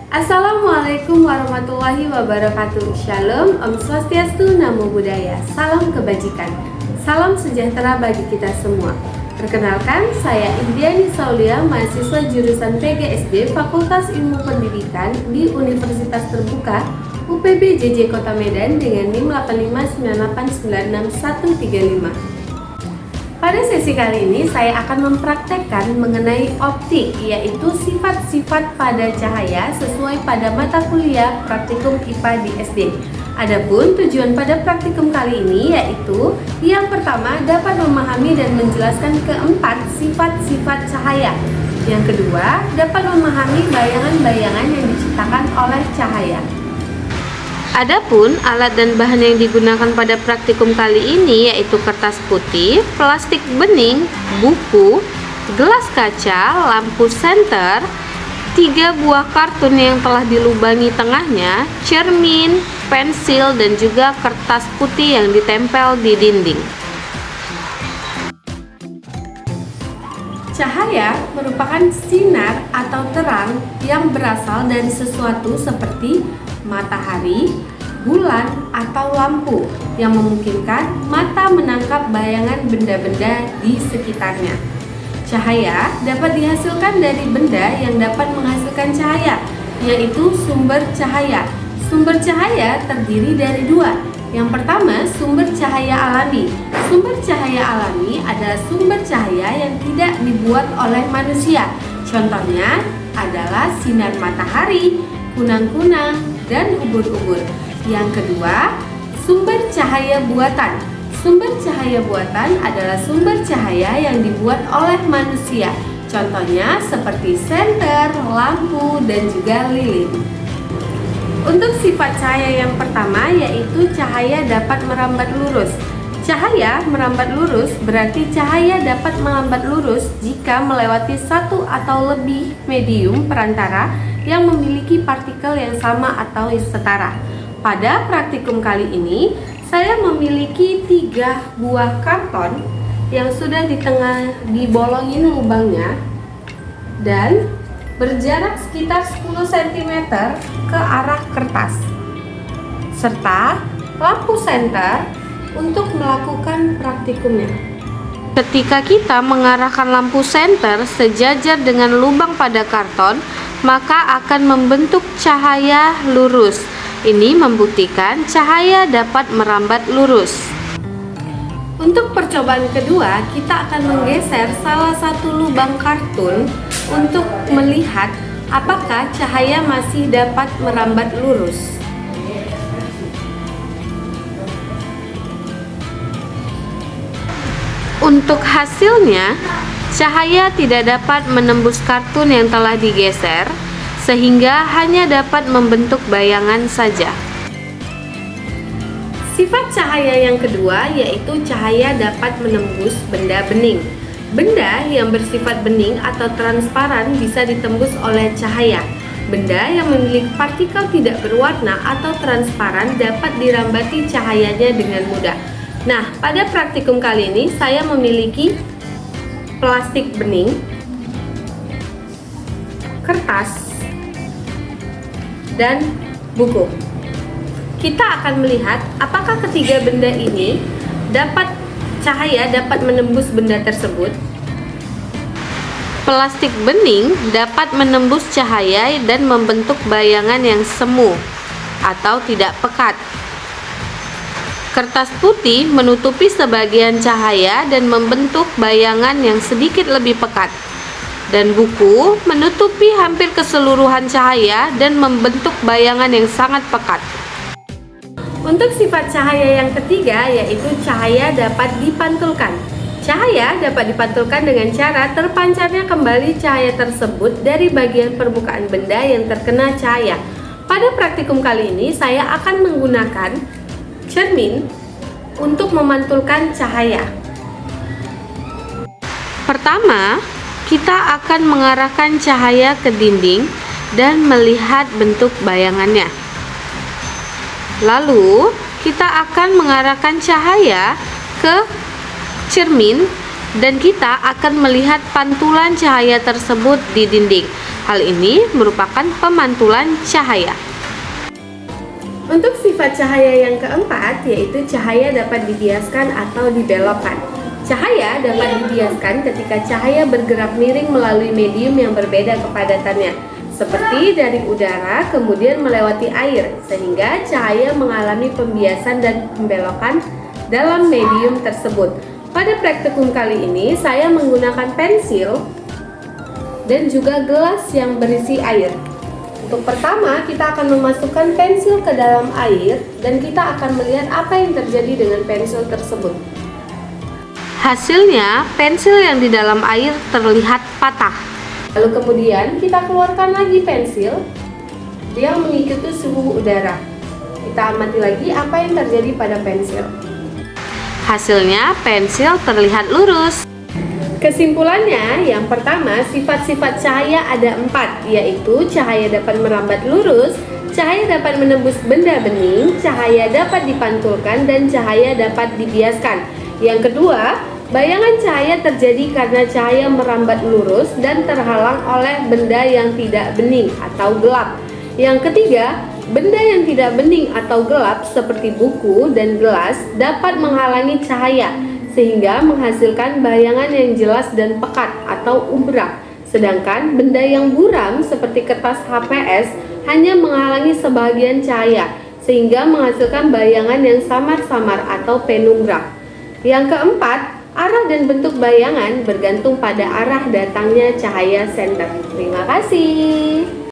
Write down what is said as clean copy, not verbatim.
Assalamualaikum warahmatullahi wabarakatuh. Shalom, Om Swastiastu, Namo Buddhaya. Salam kebajikan, salam sejahtera bagi kita semua. Perkenalkan, saya Indiani Saulia, mahasiswa jurusan PGSD Fakultas Ilmu Pendidikan di Universitas Terbuka UPB JJ Kota Medan dengan NIM 859896135. Pada sesi kali ini saya akan mempraktekkan mengenai optik, yaitu sifat-sifat pada cahaya sesuai pada mata kuliah praktikum IPA di SD. Adapun tujuan pada praktikum kali ini yaitu yang pertama dapat memahami dan menjelaskan keempat sifat-sifat cahaya. Yang kedua dapat memahami bayangan-bayangan yang diciptakan oleh cahaya. Adapun alat dan bahan yang digunakan pada praktikum kali ini yaitu kertas putih, plastik bening, buku, gelas kaca, lampu senter, 3 buah kartun yang telah dilubangi tengahnya, cermin, pensil, dan juga kertas putih yang ditempel di dinding. Cahaya merupakan sinar atau terang yang berasal dari sesuatu seperti matahari, bulan, atau lampu yang memungkinkan mata menangkap bayangan benda-benda di sekitarnya. Cahaya dapat dihasilkan dari benda yang dapat menghasilkan cahaya, yaitu sumber cahaya. Sumber cahaya terdiri dari 2. Yang pertama, sumber cahaya alami. Sumber cahaya alami adalah sumber cahaya yang tidak dibuat oleh manusia. Contohnya adalah sinar matahari, kunang-kunang, dan ubur-ubur. Yang kedua, sumber cahaya buatan. Sumber cahaya buatan adalah sumber cahaya yang dibuat oleh manusia. Contohnya seperti senter, lampu, dan juga lilin. Untuk sifat cahaya yang pertama yaitu cahaya dapat merambat lurus. Cahaya merambat lurus berarti cahaya dapat melambat lurus jika melewati satu atau lebih medium perantara yang memiliki partikel yang sama atau setara. Pada praktikum kali ini, saya memiliki 3 buah karton yang sudah dibolongin lubangnya dan berjarak sekitar 10 cm ke arah kertas, serta lampu senter untuk melakukan praktikumnya. Ketika kita mengarahkan lampu senter sejajar dengan lubang pada karton, maka akan membentuk cahaya lurus. Ini membuktikan cahaya dapat merambat lurus. Untuk percobaan kedua, kita akan menggeser salah satu lubang kartun untuk melihat apakah cahaya masih dapat merambat lurus. Untuk hasilnya, cahaya tidak dapat menembus kartun yang telah digeser, sehingga hanya dapat membentuk bayangan saja. Sifat cahaya yang kedua yaitu cahaya dapat menembus benda bening. Benda yang bersifat bening atau transparan bisa ditembus oleh cahaya. Benda yang memiliki partikel tidak berwarna atau transparan dapat dirambati cahayanya dengan mudah. Nah, pada praktikum kali ini saya memiliki plastik bening, kertas, dan buku. Kita akan melihat apakah ketiga benda ini cahaya dapat menembus benda tersebut. Plastik bening dapat menembus cahaya dan membentuk bayangan yang semu atau tidak pekat. Kertas putih menutupi sebagian cahaya dan membentuk bayangan yang sedikit lebih pekat. Dan buku menutupi hampir keseluruhan cahaya dan membentuk bayangan yang sangat pekat. Untuk sifat cahaya yang ketiga yaitu cahaya dapat dipantulkan. Cahaya dapat dipantulkan dengan cara terpancarnya kembali cahaya tersebut dari bagian permukaan benda yang terkena cahaya. Pada praktikum kali ini saya akan menggunakan cermin untuk memantulkan cahaya. Pertama, kita akan mengarahkan cahaya ke dinding dan melihat bentuk bayangannya. Lalu, kita akan mengarahkan cahaya ke cermin dan kita akan melihat pantulan cahaya tersebut di dinding. Hal ini merupakan pemantulan cahaya. Untuk sifat cahaya yang keempat, yaitu cahaya dapat dibiaskan atau dibelokkan. Cahaya dapat dibiaskan ketika cahaya bergerak miring melalui medium yang berbeda kepadatannya, seperti dari udara kemudian melewati air, sehingga cahaya mengalami pembiasan dan pembelokan dalam medium tersebut. Pada praktikum kali ini, saya menggunakan pensil dan juga gelas yang berisi air. Untuk pertama, kita akan memasukkan pensil ke dalam air dan kita akan melihat apa yang terjadi dengan pensil tersebut. Hasilnya, pensil yang di dalam air terlihat patah. Lalu kemudian kita keluarkan lagi pensil yang mengikuti suhu udara. Kita amati lagi apa yang terjadi pada pensil. Hasilnya, pensil terlihat lurus. Kesimpulannya, yang pertama, sifat-sifat cahaya ada 4, yaitu cahaya dapat merambat lurus, cahaya dapat menembus benda bening, cahaya dapat dipantulkan, dan cahaya dapat dibiaskan. Yang kedua, bayangan cahaya terjadi karena cahaya merambat lurus dan terhalang oleh benda yang tidak bening atau gelap. Yang ketiga, benda yang tidak bening atau gelap seperti buku dan gelas dapat menghalangi cahaya, sehingga menghasilkan bayangan yang jelas dan pekat atau umbra. Sedangkan benda yang buram seperti kertas HPS hanya menghalangi sebagian cahaya, sehingga menghasilkan bayangan yang samar-samar atau penumbra. Yang keempat, arah dan bentuk bayangan bergantung pada arah datangnya cahaya senter. Terima kasih.